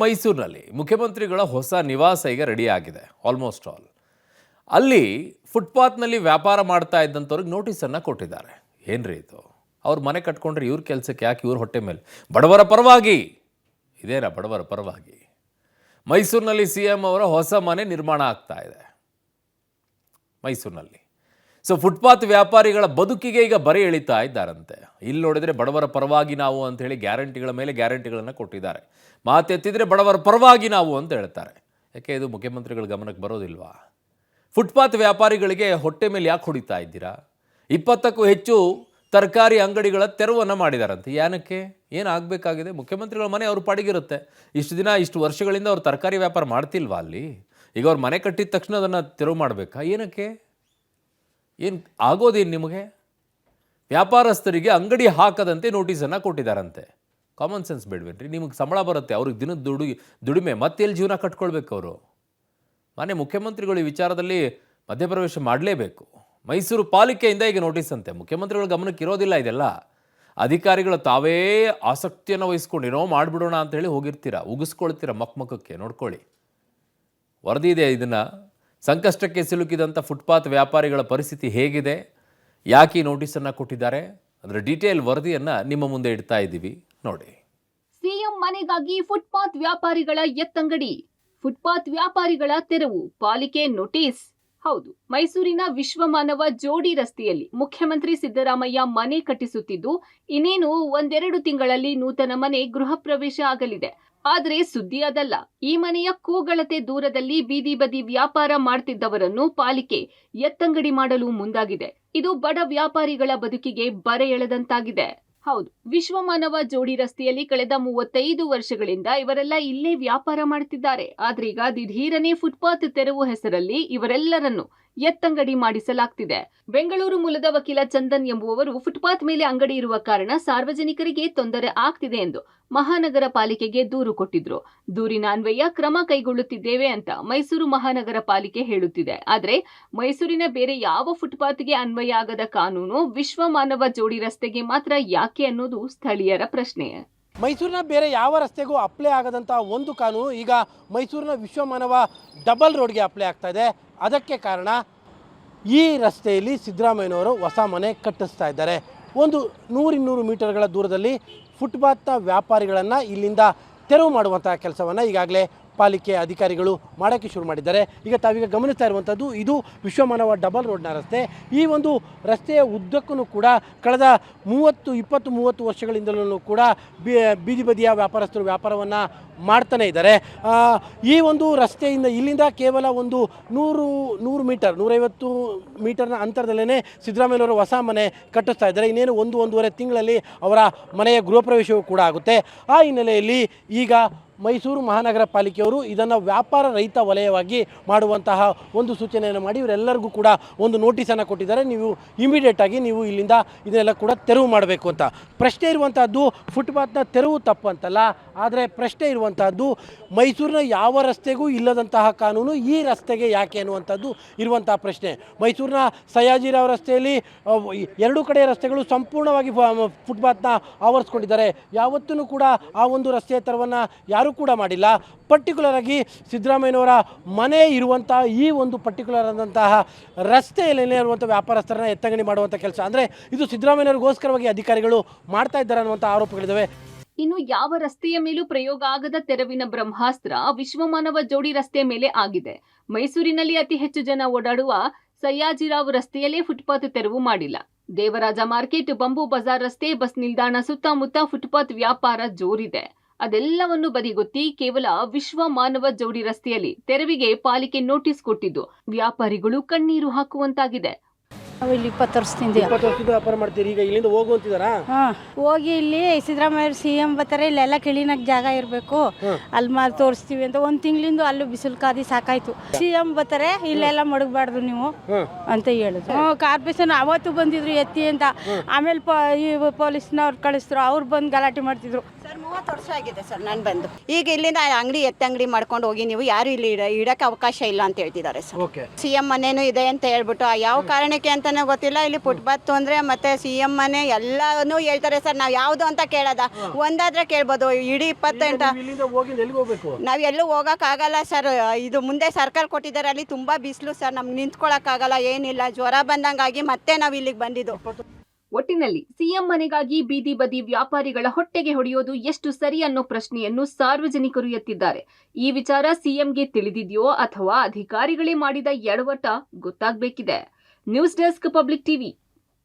ಮೈಸೂರಿನಲ್ಲಿ ಮುಖ್ಯಮಂತ್ರಿಗಳ ಹೊಸ ನಿವಾಸ ಈಗ ರೆಡಿ ಆಗಿದೆ ಆಲ್ಮೋಸ್ಟ್ ಆಲ್. ಅಲ್ಲಿ ಫುಟ್ಪಾತ್ನಲ್ಲಿ ವ್ಯಾಪಾರ ಮಾಡ್ತಾ ಇದ್ದಂಥವ್ರಿಗೆ ನೋಟಿಸನ್ನು ಕೊಟ್ಟಿದ್ದಾರೆ. ಏನ್ರಿ ಇದು? ಅವ್ರ ಮನೆ ಕಟ್ಕೊಂಡ್ರೆ ಇವ್ರ ಕೆಲಸಕ್ಕೆ ಯಾಕೆ ಇವ್ರ ಹೊಟ್ಟೆ ಮೇಲೆ? ಬಡವರ ಪರವಾಗಿ ಇದೇನಾ? ಬಡವರ ಪರವಾಗಿ ಮೈಸೂರಿನಲ್ಲಿ CM ಅವರ ಹೊಸ ಮನೆ ನಿರ್ಮಾಣ ಆಗ್ತಾ ಇದೆ ಮೈಸೂರಿನಲ್ಲಿ. ಸೊ ಫುಟ್ಪಾತ್ ವ್ಯಾಪಾರಿಗಳ ಬದುಕಿಗೆ ಈಗ ಬರೆ ಎಳಿತಾ ಇದ್ದಾರಂತೆ. ಇಲ್ಲಿ ನೋಡಿದರೆ ಬಡವರ ಪರವಾಗಿ ನಾವು ಅಂತ ಹೇಳಿ ಗ್ಯಾರಂಟಿಗಳ ಮೇಲೆ ಗ್ಯಾರಂಟಿಗಳನ್ನು ಕೊಟ್ಟಿದ್ದಾರೆ. ಮಾತೆತ್ತಿದ್ರೆ ಬಡವರ ಪರವಾಗಿ ನಾವು ಅಂತ ಹೇಳ್ತಾರೆ. ಯಾಕೆ ಇದು ಮುಖ್ಯಮಂತ್ರಿಗಳ ಗಮನಕ್ಕೆ ಬರೋದಿಲ್ವಾ? ಫುಟ್ಪಾತ್ ವ್ಯಾಪಾರಿಗಳಿಗೆ ಹೊಟ್ಟೆ ಮೇಲೆ ಯಾಕೆ ಹೊಡಿತಾ ಇದ್ದೀರಾ? 20ಕ್ಕೂ ಹೆಚ್ಚು ತರಕಾರಿ ಅಂಗಡಿಗಳ ತೆರವನ್ನು ಮಾಡಿದಾರಂತೆ. ಏನಕ್ಕೆ? ಏನಾಗಬೇಕಾಗಿದೆ? ಮುಖ್ಯಮಂತ್ರಿಗಳ ಮನೆ ಅವ್ರ ಪಾಡಿಗಿರುತ್ತೆ. ಇಷ್ಟು ದಿನ ಇಷ್ಟು ವರ್ಷಗಳಿಂದ ಅವ್ರು ತರಕಾರಿ ವ್ಯಾಪಾರ ಮಾಡ್ತಿಲ್ವಾ ಅಲ್ಲಿ? ಈಗ ಅವ್ರ ಮನೆ ಕಟ್ಟಿದ ತಕ್ಷಣ ಅದನ್ನು ತೆರವು ಮಾಡಬೇಕಾ? ಏನಕ್ಕೆ? ಏನು ಆಗೋದೇನು ನಿಮಗೆ? ವ್ಯಾಪಾರಸ್ಥರಿಗೆ ಅಂಗಡಿ ಹಾಕದಂತೆ ನೋಟಿಸನ್ನು ಕೊಟ್ಟಿದ್ದಾರಂತೆ. Common sense ಬೇಡವೇನ್ರಿ? ನಿಮಗೆ ಸಂಬಳ ಬರುತ್ತೆ, ಅವ್ರಿಗೆ ದಿನದ ದುಡಿಮೆ ಮತ್ತೆ ಎಲ್ಲಿ ಜೀವನ ಕಟ್ಕೊಳ್ಬೇಕು ಅವರು? ಮನೆ ಮುಖ್ಯಮಂತ್ರಿಗಳು ಈ ವಿಚಾರದಲ್ಲಿ ಮಧ್ಯಪ್ರವೇಶ ಮಾಡಲೇಬೇಕು. ಮೈಸೂರು ಪಾಲಿಕೆಯಿಂದ ಈಗ ನೋಟಿಸ್ ಅಂತೆ. ಮುಖ್ಯಮಂತ್ರಿಗಳ ಗಮನಕ್ಕೆ ಇರೋದಿಲ್ಲ ಇದೆಲ್ಲ. ಅಧಿಕಾರಿಗಳು ತಾವೇ ಆಸಕ್ತಿಯನ್ನು ವಹಿಸ್ಕೊಂಡು ಏನೋ ಮಾಡಿಬಿಡೋಣ ಅಂತ ಹೇಳಿ ಹೋಗಿರ್ತೀರಾ, ಉಗಿಸ್ಕೊಳ್ತೀರಾ ಮಕ್ಕಕ್ಕೆ. ನೋಡ್ಕೊಳ್ಳಿ, ವರದಿ ಇದೆ. ಇದನ್ನು ಸಂಕಷ್ಟಕ್ಕೆ ಸಿಲುಕಿದಂಥ ಫುಟ್ಪಾತ್ ವ್ಯಾಪಾರಿಗಳ ಪರಿಸ್ಥಿತಿ ಹೇಗಿದೆ, ಯಾಕೆ ಈ ನೋಟಿಸನ್ನು ಕೊಟ್ಟಿದ್ದಾರೆ, ಅದರ ಡೀಟೇಲ್ ವರದಿಯನ್ನು ನಿಮ್ಮ ಮುಂದೆ ಇಡ್ತಾ ಇದ್ದೀವಿ, ನೋಡಿ. ಸಿಎಂ ಮನೆಗಾಗಿ ಫುಟ್ಪಾತ್ ವ್ಯಾಪಾರಿಗಳ ಎತ್ತಂಗಡಿ, ಫುಟ್ಪಾತ್ ವ್ಯಾಪಾರಿಗಳ ತೆರವು, ಪಾಲಿಕೆ ನೋಟಿಸ್. ಹೌದು, ಮೈಸೂರಿನ ವಿಶ್ವಮಾನವ ಜೋಡಿ ರಸ್ತೆಯಲ್ಲಿ ಮುಖ್ಯಮಂತ್ರಿ ಸಿದ್ದರಾಮಯ್ಯ ಮನೆ ಕಟ್ಟಿಸುತ್ತಿದ್ದು, ಇನ್ನೇನು ಒಂದೆರಡು ತಿಂಗಳಲ್ಲಿ ನೂತನ ಮನೆ ಗೃಹ ಪ್ರವೇಶ ಆಗಲಿದೆ. ಆದರೆ ಸುದ್ದಿ ಅದಲ್ಲ. ಈ ಮನೆಯ ಕೂಗಳತೆ ದೂರದಲ್ಲಿ ಬೀದಿ ಬದಿ ವ್ಯಾಪಾರ ಮಾಡ್ತಿದ್ದವರನ್ನು ಪಾಲಿಕೆ ಎತ್ತಂಗಡಿ ಮಾಡಲು ಮುಂದಾಗಿದೆ. ಇದು ಬಡ ವ್ಯಾಪಾರಿಗಳ ಬದುಕಿಗೆ ಬರೆ ಎಳೆದಂತಾಗಿದೆ. ಹೌದು, ವಿಶ್ವಮಾನವ ಜೋಡಿ ರಸ್ತೆಯಲ್ಲಿ ಕಳೆದ 35 ವರ್ಷಗಳಿಂದ ಇವರೆಲ್ಲ ಇಲ್ಲೇ ವ್ಯಾಪಾರ ಮಾಡುತ್ತಿದ್ದಾರೆ. ಆದ್ರೀಗ ದಿಢೀರನೆ ಫುಟ್ಪಾತ್ ತೆರವು ಹೆಸರಲ್ಲಿ ಇವರೆಲ್ಲರನ್ನು ಎತ್ತಂಗಡಿ ಮಾಡಿಸಲಾಗ್ತಿದೆ. ಬೆಂಗಳೂರು ಮೂಲದ ವಕೀಲ ಚಂದನ್ ಎಂಬುವವರು ಫುಟ್ಪಾತ್ ಮೇಲೆ ಅಂಗಡಿ ಇರುವ ಕಾರಣ ಸಾರ್ವಜನಿಕರಿಗೆ ತೊಂದರೆ ಆಗ್ತಿದೆ ಎಂದು ಮಹಾನಗರ ಪಾಲಿಕೆಗೆ ದೂರು ಕೊಟ್ಟಿದ್ರು. ದೂರಿನ ಅನ್ವಯ ಕ್ರಮ ಕೈಗೊಳ್ಳುತ್ತಿದ್ದೇವೆ ಅಂತ ಮೈಸೂರು ಮಹಾನಗರ ಪಾಲಿಕೆ ಹೇಳುತ್ತಿದೆ. ಆದ್ರೆ ಮೈಸೂರಿನ ಬೇರೆ ಯಾವ ಫುಟ್ಪಾತ್ಗೆ ಅನ್ವಯ ಆಗದ ಕಾನೂನು ವಿಶ್ವಮಾನವ ಜೋಡಿ ರಸ್ತೆಗೆ ಮಾತ್ರ ಯಾಕೆ ಅನ್ನೋದು ಸ್ಥಳೀಯರ ಪ್ರಶ್ನೆ. ಮೈಸೂರಿನ ಬೇರೆ ಯಾವ ರಸ್ತೆಗೂ ಅಪ್ಲೈ ಆಗದಂಥ ಒಂದು ಕಾನೂನು ಈಗ ಮೈಸೂರಿನ ವಿಶ್ವಮಾನವ ಡಬಲ್ ರೋಡ್ಗೆ ಅಪ್ಲೈ ಆಗ್ತಾ ಇದೆ. ಅದಕ್ಕೆ ಕಾರಣ ಈ ರಸ್ತೆಯಲ್ಲಿ ಸಿದ್ದರಾಮಯ್ಯನವರು ಹೊಸ ಮನೆ ಕಟ್ಟಿಸ್ತಾ ಇದ್ದಾರೆ. ಒಂದು 100-200 ಮೀಟರ್ಗಳ ದೂರದಲ್ಲಿ ಫುಟ್ಪಾತ್ನ ವ್ಯಾಪಾರಿಗಳನ್ನು ಇಲ್ಲಿಂದ ತೆರವು ಮಾಡುವಂಥ ಕೆಲಸವನ್ನು ಈಗಾಗಲೇ ಪಾಲಿಕೆ ಅಧಿಕಾರಿಗಳು ಮಾಡೋಕ್ಕೆ ಶುರು ಮಾಡಿದ್ದಾರೆ. ಈಗ ತಾವೀಗ ಗಮನಿಸ್ತಾ ಇರುವಂಥದ್ದು ಇದು ವಿಶ್ವಮಾನವ ಡಬಲ್ ರೋಡ್ನ ರಸ್ತೆ. ಈ ಒಂದು ರಸ್ತೆಯ ಉದ್ದಕ್ಕೂ ಕೂಡ ಕಳೆದ 20-30 ವರ್ಷಗಳಿಂದಲೂ ಕೂಡ ಬೀದಿ ಬದಿಯ ವ್ಯಾಪಾರಸ್ಥರು ವ್ಯಾಪಾರವನ್ನು ಮಾಡ್ತಾನೆ ಇದ್ದಾರೆ. ಈ ಒಂದು ರಸ್ತೆಯಿಂದ ಇಲ್ಲಿಂದ ಕೇವಲ ಒಂದು 100 ಮೀಟರ್ 150 ಮೀಟರ್ನ ಅಂತರದಲ್ಲೇ ಸಿದ್ದರಾಮಯ್ಯನವರು ಹೊಸ ಮನೆ ಕಟ್ಟಿಸ್ತಾ ಇದ್ದಾರೆ. ಇನ್ನೇನು 1-1.5 ತಿಂಗಳಲ್ಲಿ ಅವರ ಮನೆಯ ಗೃಹ ಪ್ರವೇಶವೂ ಕೂಡ ಆಗುತ್ತೆ. ಆ ಹಿನ್ನೆಲೆಯಲ್ಲಿ ಈಗ ಮೈಸೂರು ಮಹಾನಗರ ಪಾಲಿಕೆಯವರು ಇದನ್ನು ವ್ಯಾಪಾರ ರಹಿತ ವಲಯವಾಗಿ ಮಾಡುವಂತಹ ಒಂದು ಸೂಚನೆಯನ್ನು ಮಾಡಿ ಇವರೆಲ್ಲರಿಗೂ ಕೂಡ ಒಂದು ನೋಟಿಸನ್ನು ಕೊಟ್ಟಿದ್ದಾರೆ. ನೀವು ಇಮಿಡಿಯೇಟಾಗಿ ನೀವು ಇಲ್ಲಿಂದ ಇದನ್ನೆಲ್ಲ ಕೂಡ ತೆರವು ಮಾಡಬೇಕು ಅಂತ. ಪ್ರಶ್ನೆ ಇರುವಂತಹದ್ದು ಫುಟ್ಪಾತ್ನ ತೆರವು ತಪ್ಪಂತಲ್ಲ, ಆದರೆ ಪ್ರಶ್ನೆ ಇರುವಂತಹದ್ದು ಮೈಸೂರಿನ ಯಾವ ರಸ್ತೆಗೂ ಇಲ್ಲದಂತಹ ಕಾನೂನು ಈ ರಸ್ತೆಗೆ ಯಾಕೆ ಅನ್ನುವಂಥದ್ದು ಇರುವಂತಹ ಪ್ರಶ್ನೆ. ಮೈಸೂರಿನ ಸಯ್ಯಾಜಿರಾವ್ ರಸ್ತೆಯಲ್ಲಿ 2 ಕಡೆ ರಸ್ತೆಗಳು ಸಂಪೂರ್ಣವಾಗಿ ಫುಟ್ಪಾತ್ನ ಆವರಿಸ್ಕೊಂಡಿದ್ದಾರೆ. ಯಾವತ್ತೂ ಕೂಡ ಆ ಒಂದು ರಸ್ತೆಯ ತೆರವನ್ನು ಯಾರೂ ಕೂಡ ಮಾಡಿಲ್ಲ. ಪರ್ಟಿಕ್ಯುಲರ್ ಆಗಿ ಸಿದ್ದರಾಮಯ್ಯನವರ ಮನೆ ಇರುವಂಥ ಈ ಒಂದು ಪರ್ಟಿಕ್ಯುಲರ್ ಆದಂತಹ ರಸ್ತೆಯಲ್ಲಿ ಇರುವಂಥ ವ್ಯಾಪಾರಸ್ಥರನ್ನ ಎತ್ತಂಗಡಿ ಮಾಡುವಂಥ ಕೆಲಸ, ಅಂದರೆ ಇದು ಸಿದ್ದರಾಮಯ್ಯನವರಿಗೋಸ್ಕರವಾಗಿ ಅಧಿಕಾರಿಗಳು ಮಾಡ್ತಾ ಇದ್ದಾರೆ ಅನ್ನುವಂಥ ಆರೋಪಗಳಿದ್ದಾವೆ. ಇನ್ನು ಯಾವ ರಸ್ತೆಯ ಮೇಲೂ ಪ್ರಯೋಗ ಆಗದ ತೆರವಿನ ಬ್ರಹ್ಮಾಸ್ತ್ರ ವಿಶ್ವಮಾನವ ಜೋಡಿ ರಸ್ತೆಯ ಮೇಲೆ ಆಗಿದೆ. ಮೈಸೂರಿನಲ್ಲಿ ಅತಿ ಹೆಚ್ಚು ಜನ ಓಡಾಡುವ ಸಯ್ಯಾಜಿರಾವ್ ರಸ್ತೆಯಲ್ಲೇ ಫುಟ್ಪಾತ್ ತೆರವು ಮಾಡಿಲ್ಲ. ದೇವರಾಜ ಮಾರ್ಕೆಟ್, ಬಂಬೂ ಬಜಾರ್ ರಸ್ತೆ, ಬಸ್ ನಿಲ್ದಾಣ ಸುತ್ತಮುತ್ತ ಫುಟ್ಪಾತ್ ವ್ಯಾಪಾರ ಜೋರಿದೆ. ಅದೆಲ್ಲವನ್ನು ಬದಿಗೊತ್ತಿ ಕೇವಲ ವಿಶ್ವಮಾನವ ಜೋಡಿ ರಸ್ತೆಯಲ್ಲಿ ತೆರವಿಗೆ ಪಾಲಿಕೆ ನೋಟಿಸ್ ಕೊಟ್ಟಿದ್ದು ವ್ಯಾಪಾರಿಗಳು ಕಣ್ಣೀರು ಹಾಕುವಂತಾಗಿದೆ. ನಾವು ಇಲ್ಲಿ 20 ವರ್ಷದಿಂದ ವ್ಯಾಪಾರ ಮಾಡ್ತೀರಿ. ಈಗ ಇಲ್ಲಿಂದ ಹೋಗುವಂತಿದಾರಾ? ಹೋಗಿ ಇಲ್ಲಿ ಸಿದ್ದರಾಮಯ್ಯ CM ಬರ್ತಾರೆ, ಇಲ್ಲೆಲ್ಲ ಕ್ಲೀನಾಗಿ ಜಾಗ ಇರಬೇಕು, ಅಲ್ಲಿ ಮಾಡಿ ತೋರಿಸ್ತೀವಿ ಅಂತ 1 ತಿಂಗಳಿಂದ ಅಲ್ಲೂ ಬಿಸಿಲು ಕಾದಿ ಸಾಕಾಯ್ತು. CM ಬರ್ತಾರೆ, ಇಲ್ಲೆಲ್ಲ ಮಡಗಬಾರ್ದು ನೀವು ಅಂತ ಹೇಳಿದ್ರು. ಕಾರ್ಪೊರೇಷನ್ ಅವತ್ತು ಬಂದಿದ್ರು ಎತ್ತಿ ಅಂತ. ಆಮೇಲೆ ಈ ಪೊಲೀಸ್ನವ್ರು ಕಳಿಸಿದ್ರು, ಅವ್ರು ಬಂದು ಗಲಾಟೆ ಮಾಡ್ತಿದ್ರು. ಸರ್ 30 ವರ್ಷ ಆಗಿದೆ ಸರ್ ನಾನು ಬಂದು. ಈಗ ಇಲ್ಲಿಂದ ಅಂಗಡಿ ಎತ್ತಂಗಡಿ ಮಾಡ್ಕೊಂಡು ಹೋಗಿ ನೀವು ಯಾರು ಇಲ್ಲಿ ಇಡಕ್ಕೆ ಅವಕಾಶ ಇಲ್ಲ ಅಂತ ಹೇಳ್ತಿದ್ದಾರೆ ಸರ್. ಓಕೆ. CM ಮನೇನು ಇದೆ ಅಂತ ಹೇಳ್ಬಿಟ್ಟು ಯಾವ ಕಾರಣಕ್ಕೆ ಅಂತಾನೆ ಗೊತ್ತಿಲ್ಲ. ಇಲ್ಲಿ ಫುಟ್ಪಾತ್ ಅಂದ್ರೆ ಮತ್ತೆ CM ಮನೆ ಎಲ್ಲಾನು ಹೇಳ್ತಾರೆ ಸರ್. ನಾವು ಯಾವುದು ಅಂತ ಕೇಳೋದ ಒಂದಾದ್ರೆ ಕೇಳ್ಬೋದು. ಇಡೀ 28 ಇಲ್ಲಿಂದ ಹೋಗಿ ಎಲ್ಲಿಗೆ ಹೋಗ್ಬೇಕು? ನಾವು ಎಲ್ಲೂ ಹೋಗೋಕ್ಕಾಗಲ್ಲ ಸರ್. ಇದು ಮುಂದೆ ಸರ್ಕಲ್ ಕೊಟ್ಟಿದ್ದಾರೆ, ಅಲ್ಲಿ ತುಂಬ ಬಿಸಿಲು ಸರ್. ನಮ್ಗೆ ನಿಂತ್ಕೊಳ್ಳೋಕ್ಕಾಗಲ್ಲ, ಏನಿಲ್ಲ, ಜ್ವರ ಬಂದಂಗಾಗಿ ಮತ್ತೆ ನಾವು ಇಲ್ಲಿಗೆ ಬಂದಿದ್ದು. ಒಟ್ಟಿನಲ್ಲಿ ಸಿಎಂ ಮನೆಗಾಗಿ ಬೀದಿ ಬದಿ ವ್ಯಾಪಾರಿಗಳ ಹೊಟ್ಟೆಗೆ ಹೊಡೆಯೋದು ಎಷ್ಟು ಸರಿ ಅನ್ನೋ ಪ್ರಶ್ನೆಯನ್ನು ಸಾರ್ವಜನಿಕರು ಎತ್ತಿದ್ದಾರೆ. ಈ ವಿಚಾರ ಸಿಎಂಗೆ ತಿಳಿದಿದೆಯೋ ಅಥವಾ ಅಧಿಕಾರಿಗಳೇ ಮಾಡಿದ ಎಡವಟ್ಟ ಗೊತ್ತಾಗಬೇಕಿದೆ. News desk, public TV.